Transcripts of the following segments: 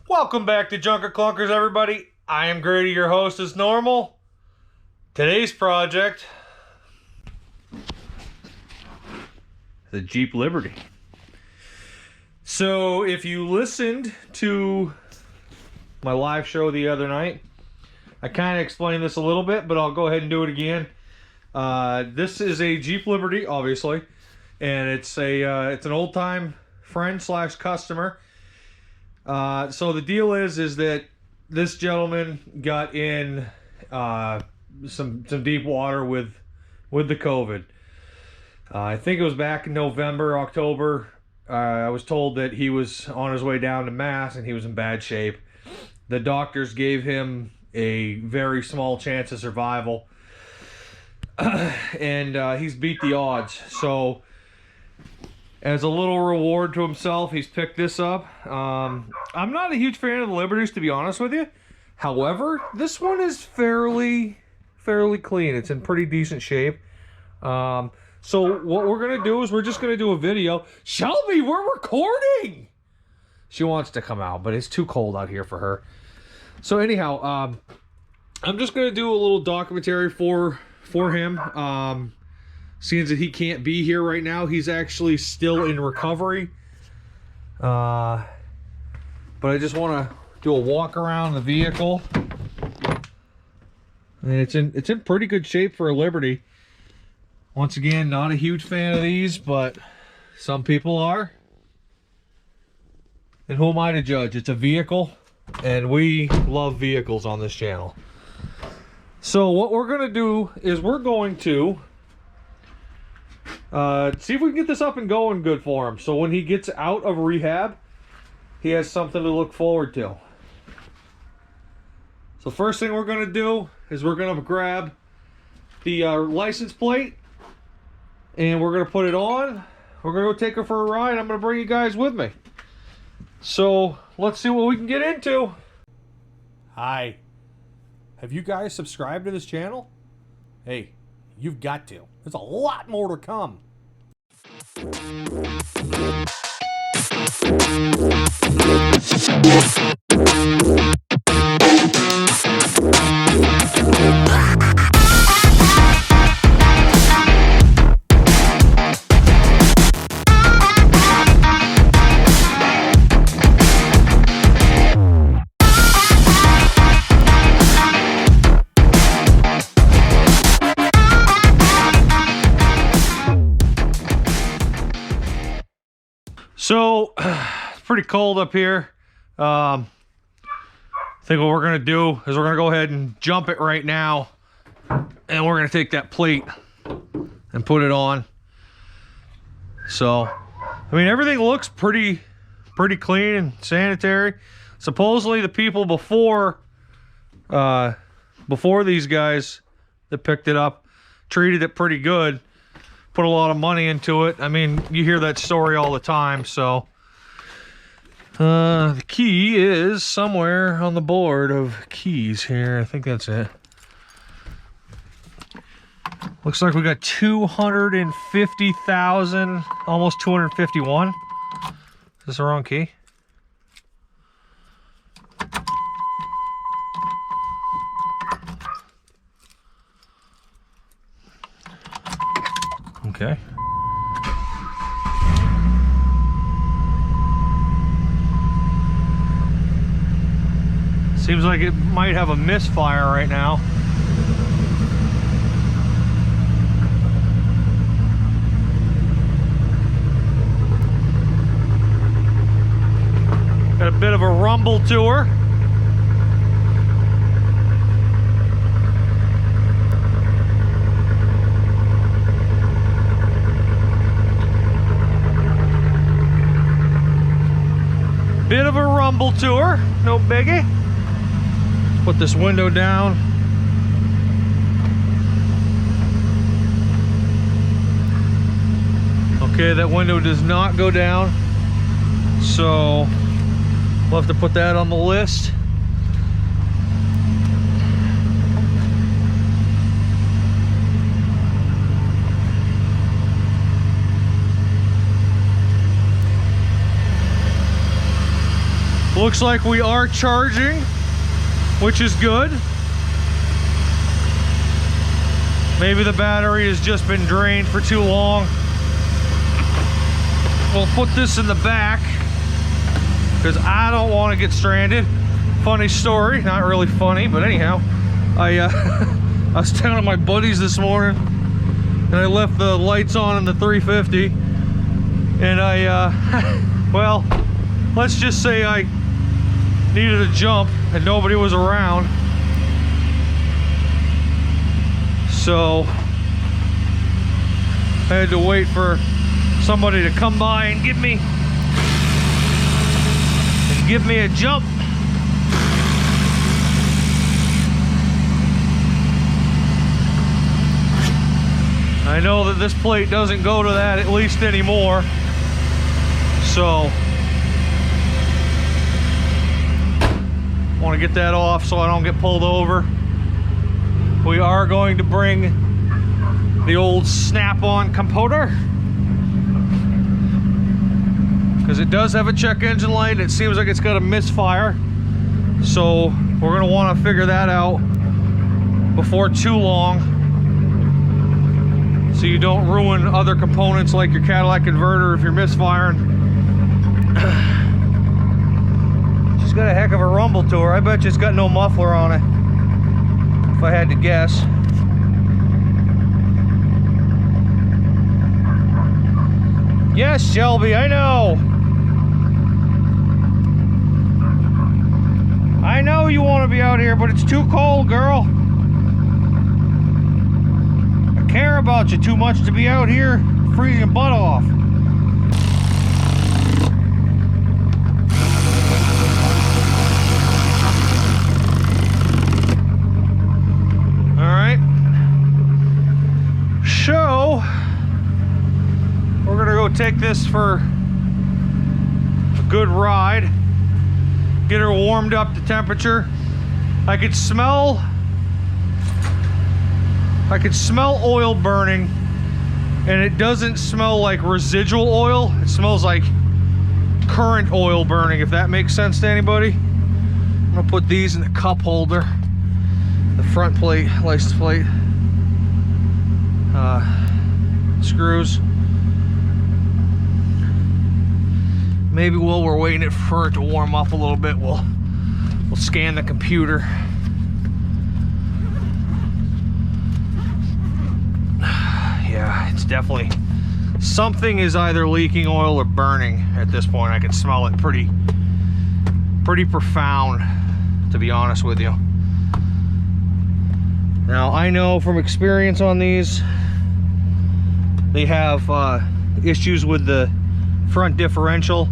Welcome back to Junker Clunkers, everybody. I am Grady, your host, as normal. Today's project, the Jeep Liberty. So, if you listened to my live show the other night, I kind of explained this a little bit, but I'll go ahead and do it again. This is a Jeep Liberty, obviously, and it's an old-time friend / customer. So the deal is that this gentleman got in some deep water with the COVID. I think it was back in November, October. I was told that he was on his way down to Mass and he was in bad shape. The doctors gave him a very small chance of survival, and he's beat the odds. So, as a little reward to himself, he's picked this up. I'm not a huge fan of the Liberties, to be honest with you. However, this one is fairly clean. It's in pretty decent shape. So what we're going to do is we're just going to do a video. Shelby, we're recording! She wants to come out, but it's too cold out here for her. So anyhow, I'm just going to do a little documentary for him. Seeing that he can't be here right now, he's actually still in recovery. But I just want to do a walk around the vehicle. And it's in pretty good shape for a Liberty. Once again, not a huge fan of these, but some people are. And who am I to judge? It's a vehicle, and we love vehicles on this channel. So what we're going to do is we're going to see if we can get this up and going good for him. So when he gets out of rehab, he has something to look forward to. So first thing we're going to do is we're going to grab the license plate and we're going to put it on. We're going to go take her for a ride. I'm going to bring you guys with me. So let's see what we can get into. Hi. Have you guys subscribed to this channel? Hey, you've got to. There's a lot more to come. So, it's pretty cold up here. I think what we're going to do is we're going to go ahead and jump it right now. And we're going to take that plate and put it on. So, I mean, everything looks pretty clean and sanitary. Supposedly the people before these guys that picked it up treated it pretty good. Put a lot of money into it. I mean, you hear that story all the time. So the key is somewhere on the board of keys here. I think that's it. Looks like we got 250,000, almost 251. Is this the wrong key? Okay. Seems like it might have a misfire right now. Got a bit of a rumble to her. Bit of a rumble to her, no biggie. Put this window down. Okay, that window does not go down, so we'll have to put that on the list. Looks like we are charging, which is good. Maybe the battery has just been drained for too long. We'll put this in the back because I don't want to get stranded. Funny story, not really funny, but anyhow, I was down at my buddy's this morning and I left the lights on in the 350, and well, let's just say I needed a jump and nobody was around, so I had to wait for somebody to come by and give me a jump. I know that this plate doesn't go to that, at least anymore, so want to get that off so I don't get pulled over. We are going to bring the old snap-on computer because it does have a check engine light. It seems like it's got a misfire, so we're going to want to figure that out before too long, so you don't ruin other components like your Cadillac converter if you're misfiring. She's got a heck of a rumble to her. I bet you it's got no muffler on it, if I had to guess. Yes, Shelby, I know. I know you want to be out here, but it's too cold, girl. I care about you too much to be out here freezing your butt off. Alright. So, we're gonna go take this for a good ride. Get her warmed up to temperature. I could smell oil burning, and it doesn't smell like residual oil. It smells like current oil burning, if that makes sense to anybody. I'm gonna put these in the cup holder, the front plate, license plate, screws. Maybe while we're waiting for it to warm up a little bit, we'll scan the computer. Yeah, it's definitely, something is either leaking oil or burning at this point. I can smell it pretty profound, to be honest with you. Now, I know from experience on these, they have issues with the front differential.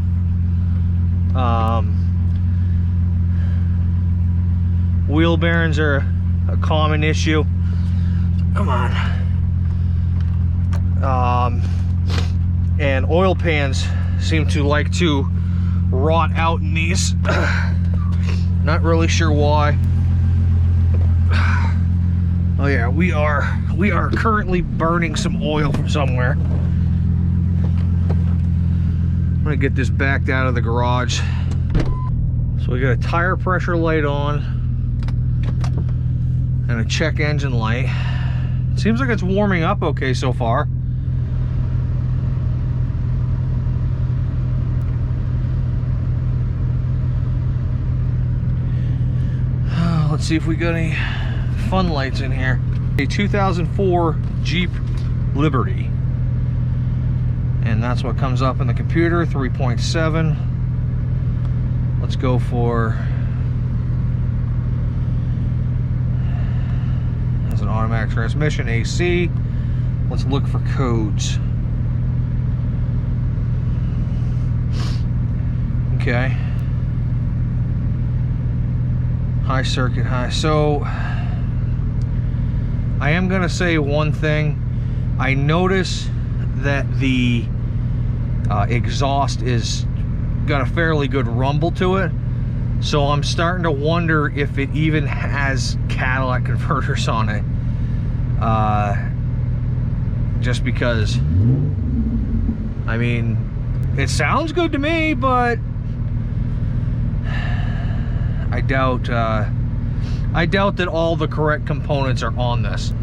Wheel bearings are a common issue. Come on. And oil pans seem to like to rot out in these. Not really sure why. Oh yeah, we are currently burning some oil from somewhere. I'm gonna get this backed out of the garage. So we got a tire pressure light on and a check engine light. It seems like it's warming up okay so far. Let's see if we got any fun lights in here. A 2004 Jeep Liberty. And that's what comes up in the computer, 3.7. Let's go for, has an automatic transmission, AC. Let's look for codes. Okay. High circuit, high. So, I am gonna say one thing. I notice that the exhaust is got a fairly good rumble to it, so I'm starting to wonder if it even has Cadillac converters on it, just because, I mean, it sounds good to me, but I doubt that all the correct components are on this.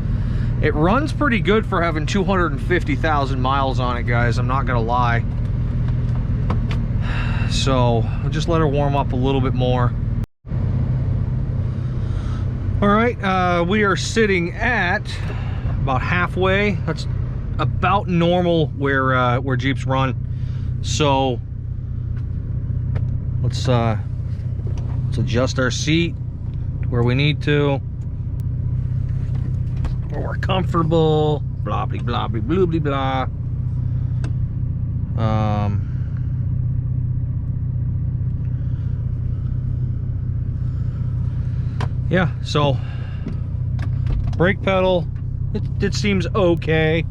It runs pretty good for having 250,000 miles on it, guys. I'm not gonna lie. So I'll just let her warm up a little bit more. All right, we are sitting at about halfway. That's about normal where Jeeps run. So let's adjust our seat to where we need to, where we're comfortable. Blah blah blah blah blah blah blah. Yeah, so brake pedal, it seems okay.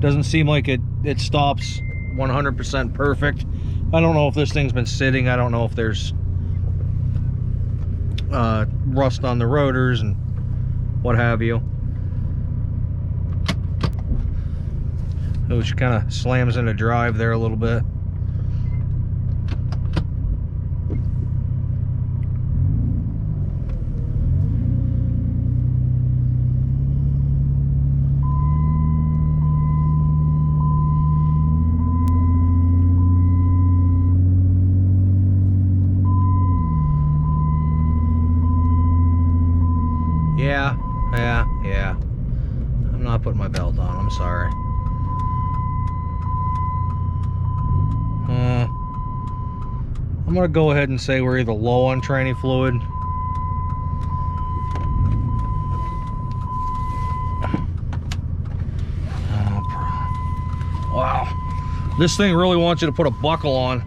Doesn't seem like it stops 100% perfect. I don't know if this thing's been sitting. I don't know if there's rust on the rotors and what have you. Oh, she kind of slams into drive there a little bit. Yeah. I'm not putting my belt on, I'm sorry. I'm gonna go ahead and say we're either low on tranny fluid. Wow. This thing really wants you to put a buckle on.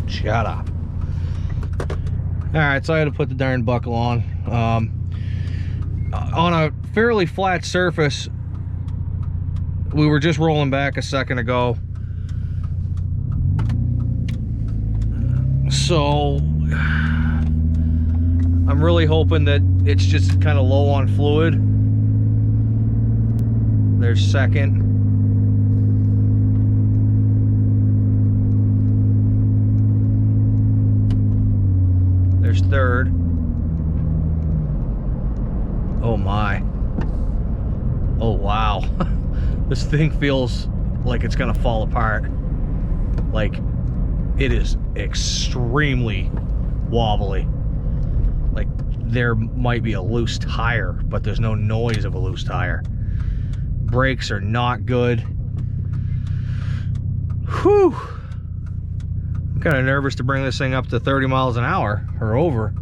Shut up. Alright, so I had to put the darn buckle on. On a fairly flat surface, we were just rolling back a second ago. So I'm really hoping that it's just kind of low on fluid. There's second. There's third. Oh my. Oh wow. This thing feels like it's gonna fall apart. Like, it is extremely wobbly. Like, there might be a loose tire, but there's no noise of a loose tire. Brakes are not good. Whew. I'm kind of nervous to bring this thing up to 30 miles an hour or over.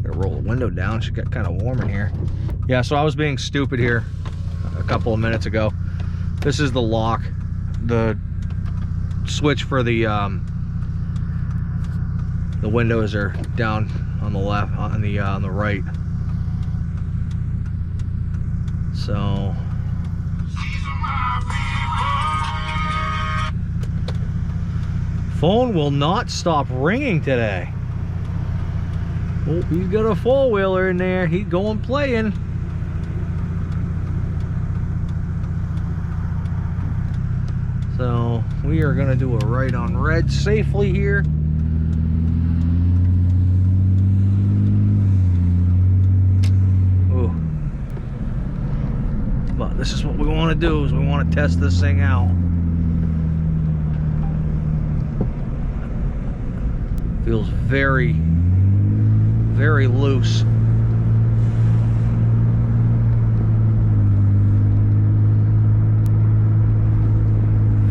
Gotta roll the window down. She got kind of warm in here. Yeah, so I was being stupid here a couple of minutes ago. This is the lock, the switch for the windows are down on the left, on the right. So phone will not stop ringing today. Oh, he's got a four-wheeler in there. He's going playing. So we are gonna do a right on red safely here. Ooh. But this is what we want to do, is we want to test this thing out. Feels very, very loose.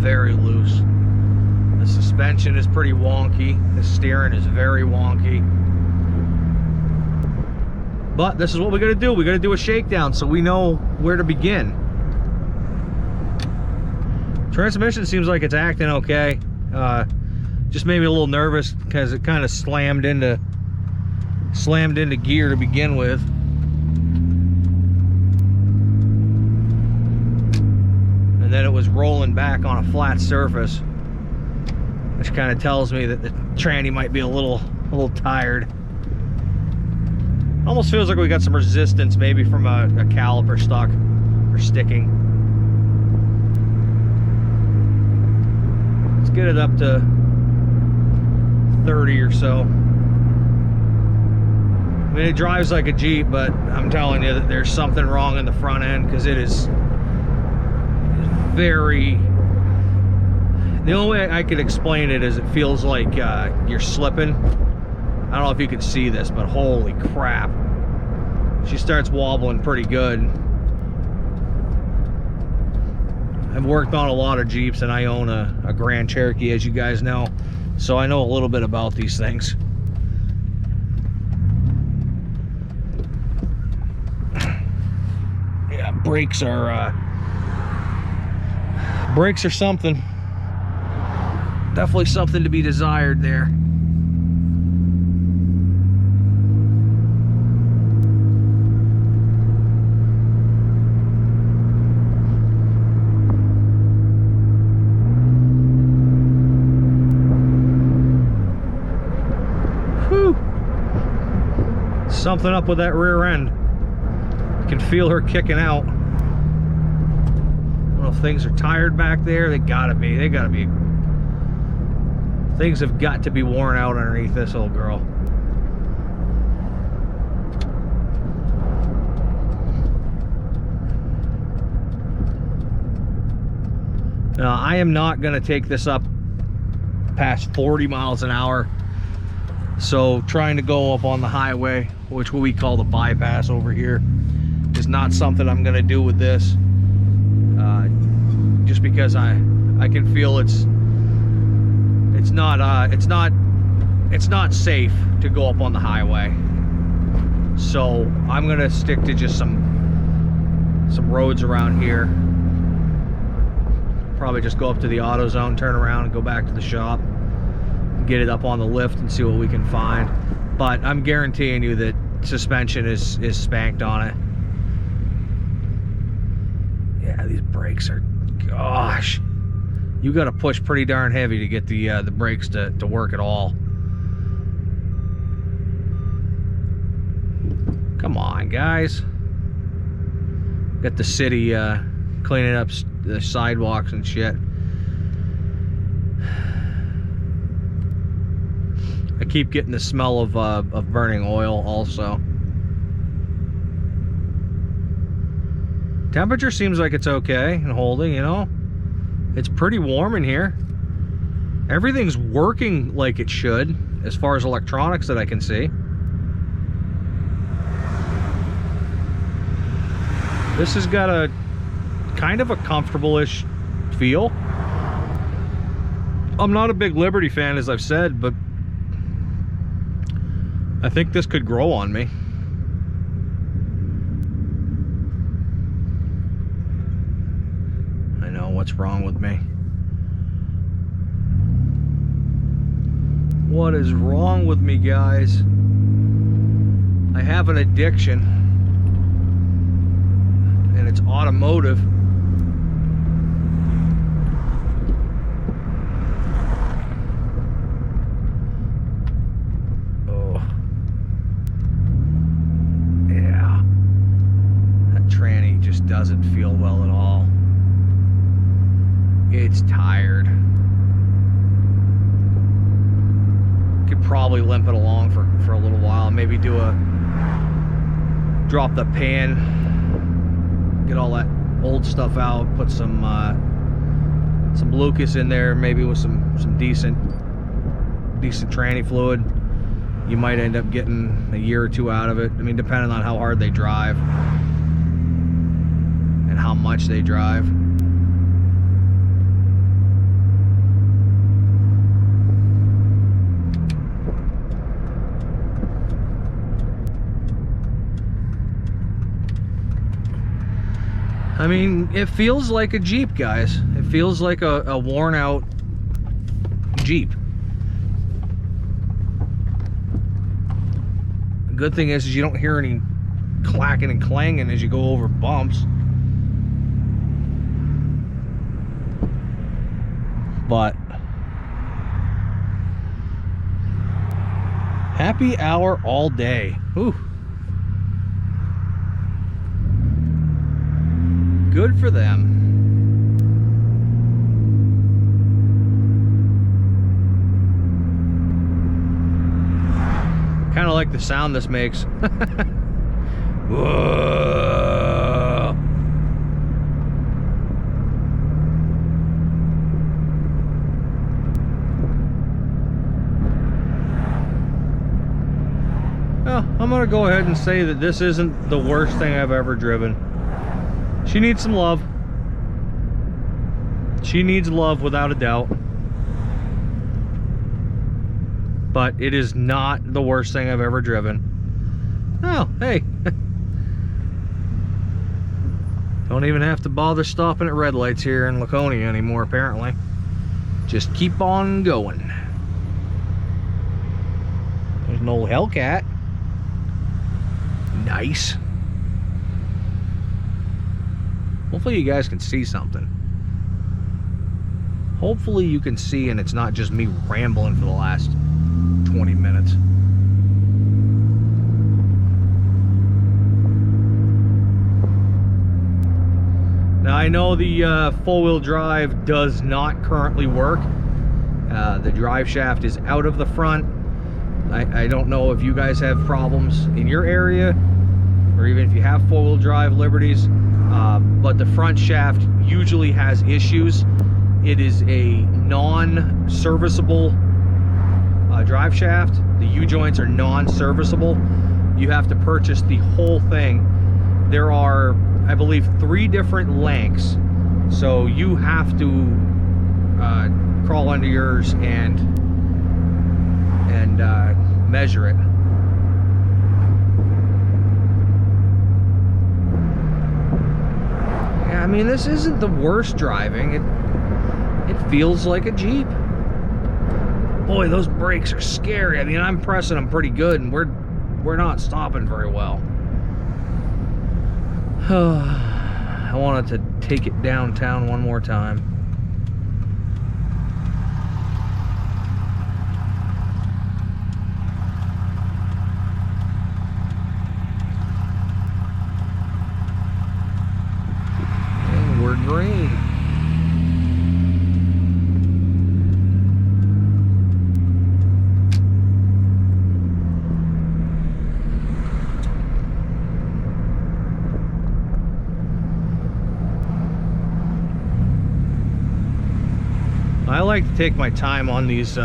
Very loose. The suspension is pretty wonky. The steering is very wonky. But this is what we gotta do. We gotta do a shakedown so we know where to begin. Transmission seems like it's acting okay. Just made me a little nervous because it kind of slammed into gear to begin with. And then it was rolling back on a flat surface, which kind of tells me that the tranny might be a little tired. Almost feels like we got some resistance, maybe from a caliper stuck or sticking. Let's get it up to 30 or so. I mean, it drives like a Jeep, but I'm telling you that there's something wrong in the front end, because it is very... The only way I could explain it is it feels like you're slipping. I don't know if you can see this, but holy crap. She starts wobbling pretty good. I've worked on a lot of Jeeps, and I own a Grand Cherokee, as you guys know. So I know a little bit about these things. Yeah, brakes are something. Definitely something to be desired there. Whew. Something up with that rear end. You can feel her kicking out. I don't know if things are tired back there. They gotta be. Things have got to be worn out underneath this old girl. Now, I am not going to take this up past 40 miles an hour. So trying to go up on the highway, which we call the bypass over here, is not something I'm going to do with this. Just because I can feel it's not safe to go up on the highway. So I'm gonna stick to just some roads around here. Probably just go up to the AutoZone, turn around, and go back to the shop, get it up on the lift and see what we can find. But I'm guaranteeing you that suspension is spanked on it. Yeah, these brakes are, gosh. You got to push pretty darn heavy to get the brakes to work at all. Come on, guys. Got the city cleaning up the sidewalks and shit. I keep getting the smell of burning oil also. Temperature seems like it's okay and holding, you know. It's pretty warm in here. Everything's working like it should, as far as electronics that I can see. This has got a kind of a comfortable-ish feel. I'm not a big Liberty fan, as I've said, but I think this could grow on me. What's wrong with me? What is wrong with me, guys? I have an addiction, and it's automotive. Oh, yeah. That tranny just doesn't feel well at all. It's tired. Could probably limp it along for a little while. Maybe drop the pan, get all that old stuff out, put some Lucas in there, maybe with some decent tranny fluid. You might end up getting a year or two out of it. I mean, depending on how hard they drive and how much they drive. I mean, it feels like a Jeep, guys. It feels like a worn out Jeep. The good thing is you don't hear any clacking and clanging as you go over bumps. But happy hour all day. Ooh. Good for them. Kind of like the sound this makes. Whoa. Well, I'm gonna go ahead and say that this isn't the worst thing I've ever driven. She needs some love. She needs love without a doubt. But it is not the worst thing I've ever driven. Oh, hey. Don't even have to bother stopping at red lights here in Laconia anymore, apparently. Just keep on going. There's an old Hellcat. Nice. Hopefully you guys can see something. Hopefully you can see and it's not just me rambling for the last 20 minutes. Now I know the four-wheel drive does not currently work. The drive shaft is out of the front. I don't know if you guys have problems in your area or even if you have four-wheel drive Liberties, but the front shaft usually has issues. It is a non-serviceable drive shaft. The U-joints are non-serviceable. You have to purchase the whole thing. There are, I believe, 3 different lengths, so you have to crawl under yours and measure it. Yeah, I mean, this isn't the worst driving. It feels like a Jeep. Boy, those brakes are scary. I mean, I'm pressing them pretty good, and we're not stopping very well. I wanted to take it downtown one more time. And we're green. I like to take my time on these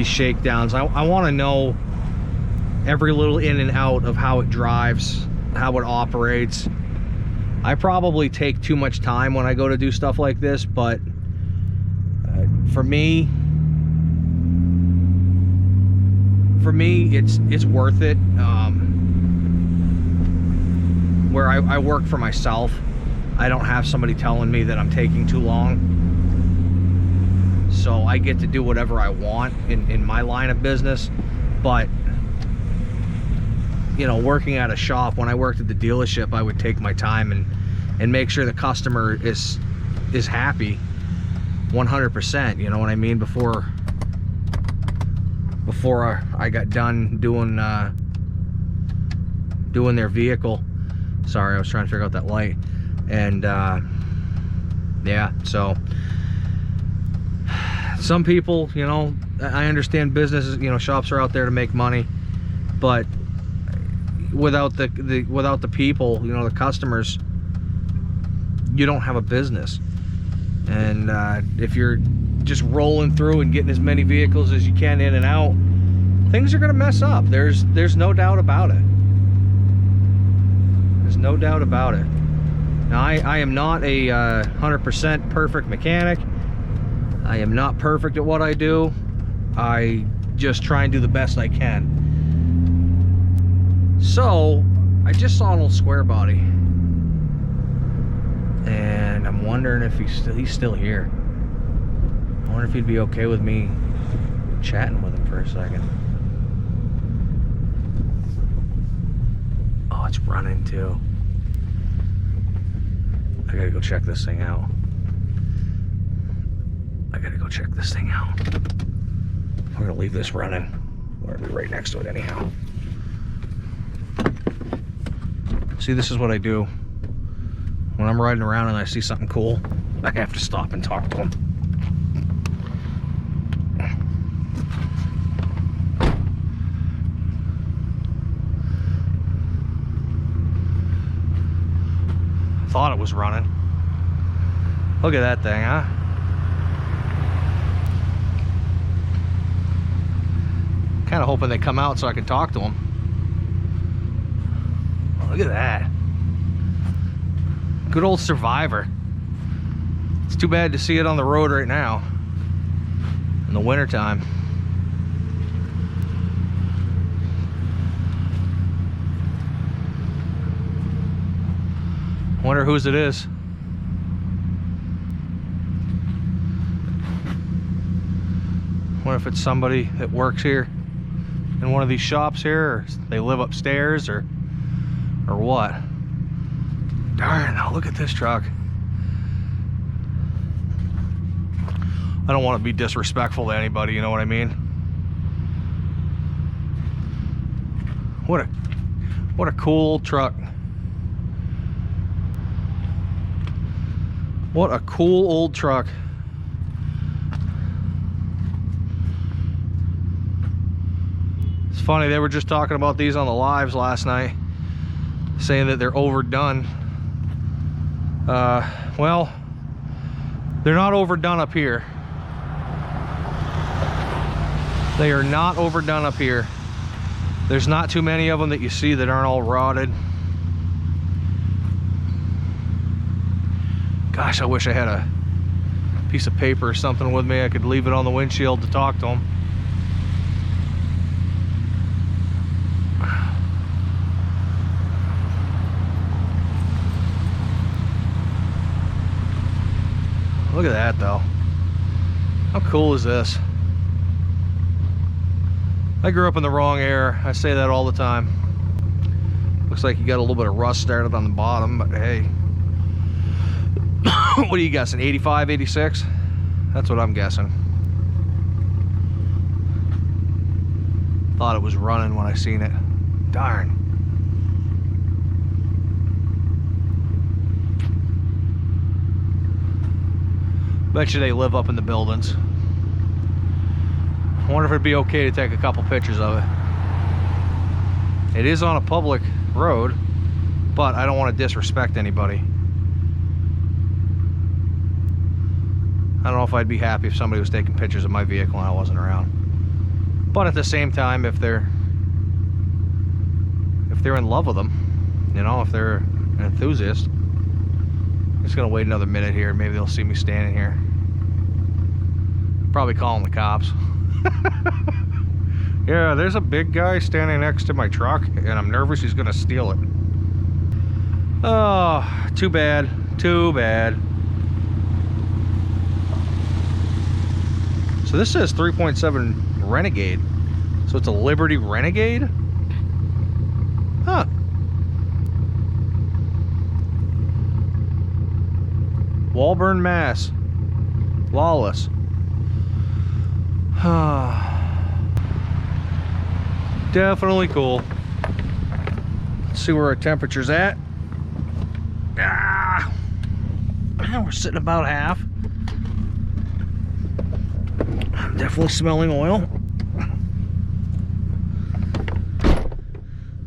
shakedowns. I want to know every little in and out of how it drives, how it operates. I probably take too much time when I go to do stuff like this, but for me it's worth it. Where I work for myself, I don't have somebody telling me that I'm taking too long. So I get to do whatever I want in my line of business. But, you know, working at a shop, when I worked at the dealership, I would take my time and make sure the customer is happy 100%, you know what I mean, before I got done doing their vehicle. Sorry, I was trying to figure out that light. And yeah, so some people, you know, I understand businesses, you know, shops are out there to make money, but without the people, you know, the customers, you don't have a business. And if you're just rolling through and getting as many vehicles as you can in and out, things are gonna mess up. There's no doubt about it. There's no doubt about it. Now I am not a 100% perfect mechanic. I am not perfect at what I do. I just try and do the best I can. So I just saw an old square body, and I'm wondering if he's still here. I wonder if he'd be okay with me chatting with him for a second. Oh, it's running too. I gotta go check this thing out. We're gonna leave this running. We're gonna be right next to it anyhow. See, this is what I do when I'm riding around and I see something cool, I have to stop and talk to them. Thought it was running. Look at that thing, huh? Kind of hoping they come out so I can talk to them. Look at that. Good old Survivor. It's too bad to see it on the road right now in the wintertime. Wonder whose it is. Wonder if it's somebody that works here in one of these shops here, or they live upstairs, or what. Darn, now look at this truck. I don't want to be disrespectful to anybody, you know what I mean? What a cool truck. What a cool old truck. It's funny, they were just talking about these on the lives last night, saying that they're overdone. Well, they're not overdone up here. They are not overdone up here. There's not too many of them that you see that aren't all rotted. Gosh, I wish I had a piece of paper or something with me. I could leave it on the windshield to talk to them. Look at that though. How cool is this? I grew up in the wrong era. I say that all the time. Looks like you got a little bit of rust started on the bottom, but hey. What are you guessing, 85, 86? That's what I'm guessing. Thought it was running when I seen it. Darn. Bet you they live up in the buildings. I wonder if it'd be okay to take a couple pictures of it. It is on a public road, but I don't want to disrespect anybody. I don't know if I'd be happy if somebody was taking pictures of my vehicle and I wasn't around. But at the same time, if they're in love with them, you know, if they're an enthusiast, I'm just gonna wait another minute here. Maybe they'll see me standing here. Probably calling the cops. Yeah, there's a big guy standing next to my truck and I'm nervous he's gonna steal it. Oh, too bad, too bad. So this says 3.7 Renegade. So it's a Liberty Renegade? Huh. Walburn, Mass. Lawless. Definitely cool. Let's see where our temperature's at. Ah, we're sitting about half. I'm definitely smelling oil.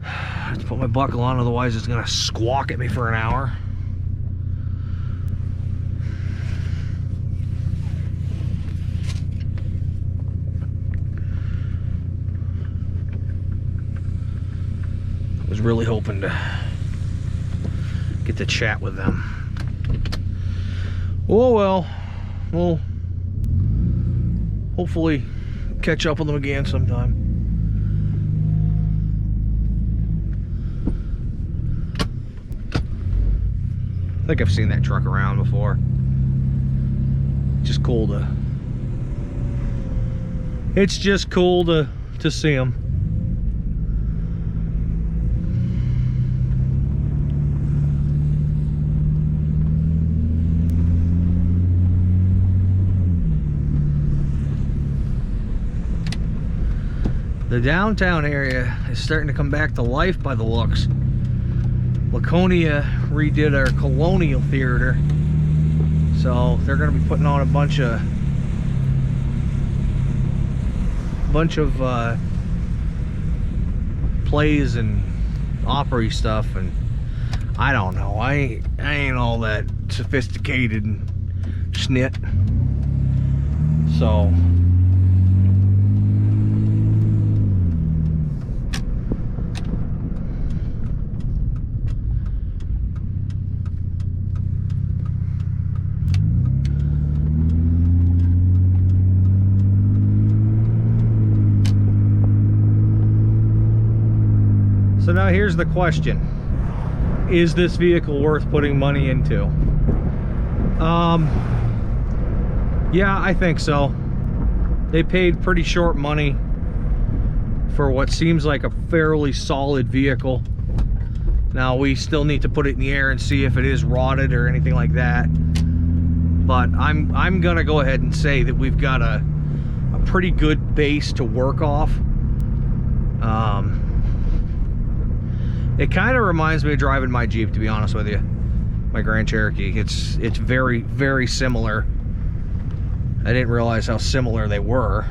I have to put my buckle on, otherwise it's gonna squawk at me for an hour. I was really hoping to get to chat with them. Oh well, we'll hopefully catch up with them again sometime. I think I've seen that truck around before. Just cool to... It's just cool to see them. The downtown area is starting to come back to life by the looks. Laconia redid our Colonial Theater, so they're going to be putting on a bunch of plays and opera stuff, and I don't know, I ain't all that sophisticated and schnit, so now here's the question. Is this vehicle worth putting money into? Yeah, I think so. They paid pretty short money for what seems like a fairly solid vehicle. Now we still need to put it in the air and see if it is rotted or anything like that. But I'm gonna go ahead and say that we've got a pretty good base to work off. It kind of reminds me of driving my Jeep, to be honest with you. My Grand Cherokee. It's very, very similar. I didn't realize how similar they were.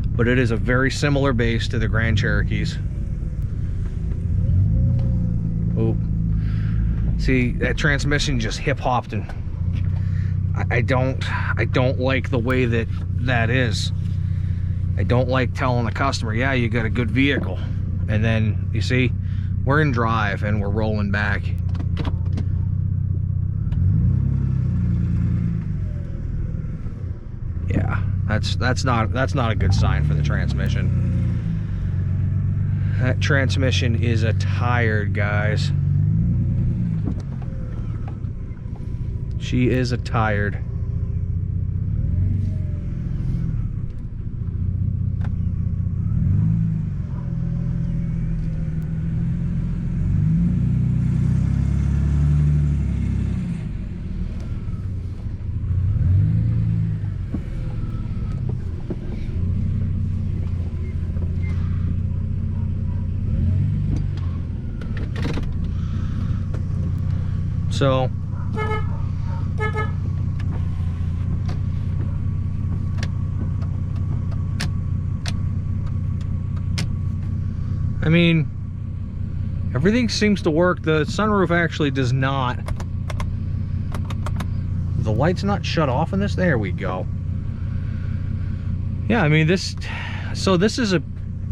But it is a very similar base to the Grand Cherokees. Oh. See, that transmission just hip-hopped, and I don't like the way that is. I don't like telling the customer, yeah, you got a good vehicle. And then, you see, we're in drive and we're rolling back. Yeah, that's not a good sign for the transmission. That transmission is a tired, guys. She is a tired. So I mean, everything seems to work. The sunroof actually does not. The light's not shut off in this. There we go. Yeah, I mean, this is a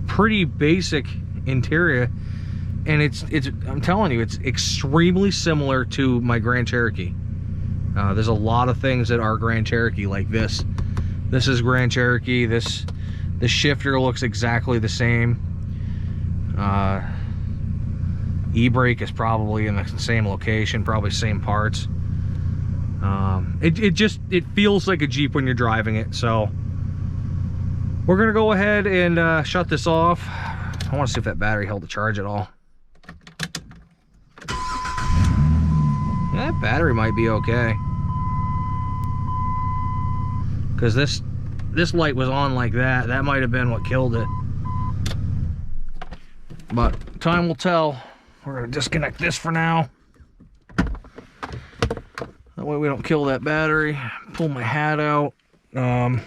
pretty basic interior. And it's I'm telling you, it's extremely similar to my Grand Cherokee. There's a lot of things that are Grand Cherokee, like this. This is Grand Cherokee. The shifter looks exactly the same. E-brake is probably in the same location, probably same parts. It feels like a Jeep when you're driving it. So we're gonna go ahead and shut this off. I want to see if that battery held the charge at all. That battery might be okay, because this light was on like that. That might have been what killed it, but time will tell. We're gonna disconnect this for now, that way we don't kill that battery. Pull my hat out. We're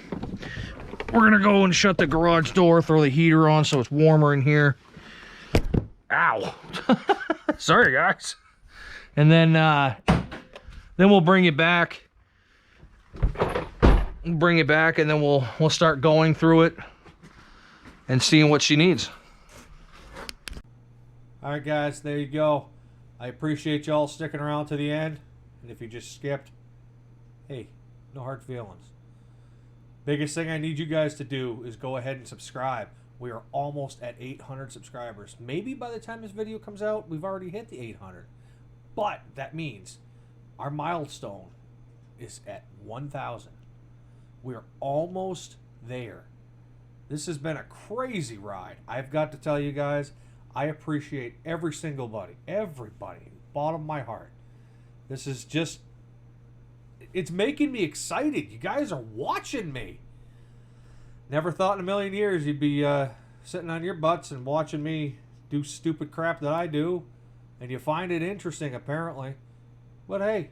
gonna go and shut the garage door, throw the heater on so it's warmer in here. Ow. Sorry, guys. And then we'll bring it back. Bring it back, and then we'll start going through it and seeing what she needs. All right, guys, there you go. I appreciate y'all sticking around to the end. And if you just skipped, hey, no hard feelings. Biggest thing I need you guys to do is go ahead and subscribe. We are almost at 800 subscribers. Maybe by the time this video comes out, we've already hit the 800. But that means our milestone is at 1,000. We're almost there. This has been a crazy ride. I've got to tell you guys, I appreciate everybody, bottom of my heart. This is just, it's making me excited. You guys are watching me. Never thought in a million years you'd be sitting on your butts and watching me do stupid crap that I do, and you find it interesting apparently. But hey,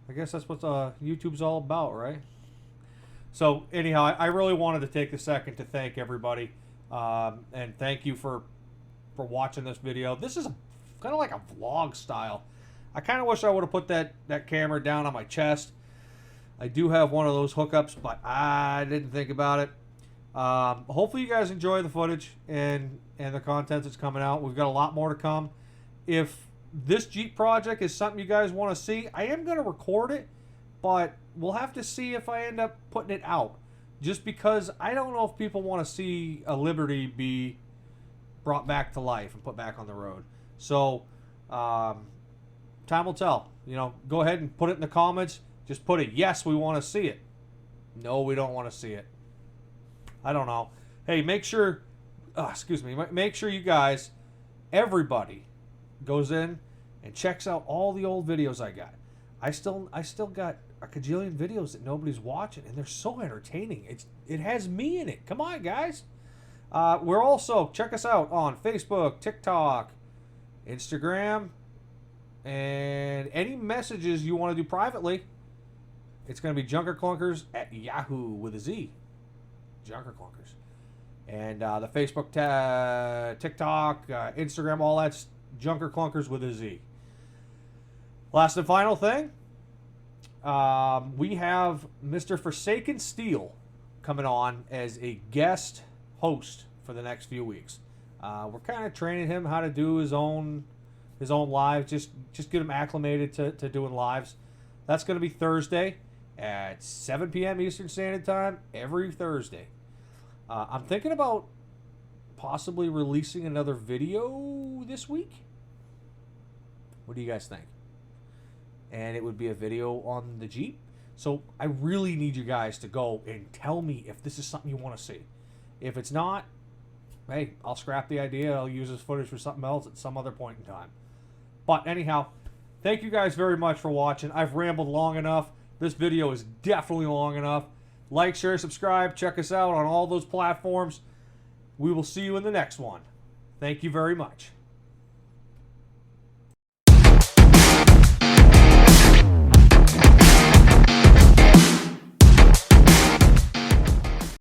I guess that's what YouTube's all about, right? So anyhow, I really wanted to take a second to thank everybody, and thank you for watching this video. This is kind of like a vlog style. I kind of wish I would have put that camera down on my chest. I do have one of those hookups, but I didn't think about it. Hopefully you guys enjoy the footage and the content that's coming out. We've got a lot more to come. If this Jeep project is something you guys want to see, I am going to record it, but we'll have to see if I end up putting it out. Just because I don't know if people want to see a Liberty be brought back to life and put back on the road. So, time will tell. You know, go ahead and put it in the comments. Just put it, yes, we want to see it. No, we don't want to see it. I don't know. Hey, make sure, make sure you guys, everybody, goes in and checks out all the old videos I got. I still got a cajillion videos that nobody's watching, and they're so entertaining. It has me in it. Come on, guys. We're also, check us out on Facebook, TikTok, Instagram, and any messages you want to do privately. It's going to be Junker Clunkers at Yahoo with a Z. Junker Clunkers. And the Facebook, TikTok, Instagram, all that's Junker Clunkers with a Z. Last and final thing, we have Mr. Forsaken Steel coming on as a guest host for the next few weeks. We're kind of training him how to do his own live, just get him acclimated to doing lives. That's going to be Thursday at 7 p.m. Eastern Standard Time every Thursday. I'm thinking about possibly releasing another video this week. What do you guys think? And it would be a video on the Jeep. So I really need you guys to go and tell me if this is something you want to see. If it's not, hey, I'll scrap the idea. I'll use this footage for something else at some other point in time. But anyhow, thank you guys very much for watching. I've rambled long enough. This video is definitely long enough. Like, share, subscribe. Check us out on all those platforms. We will see you in the next one. Thank you very much.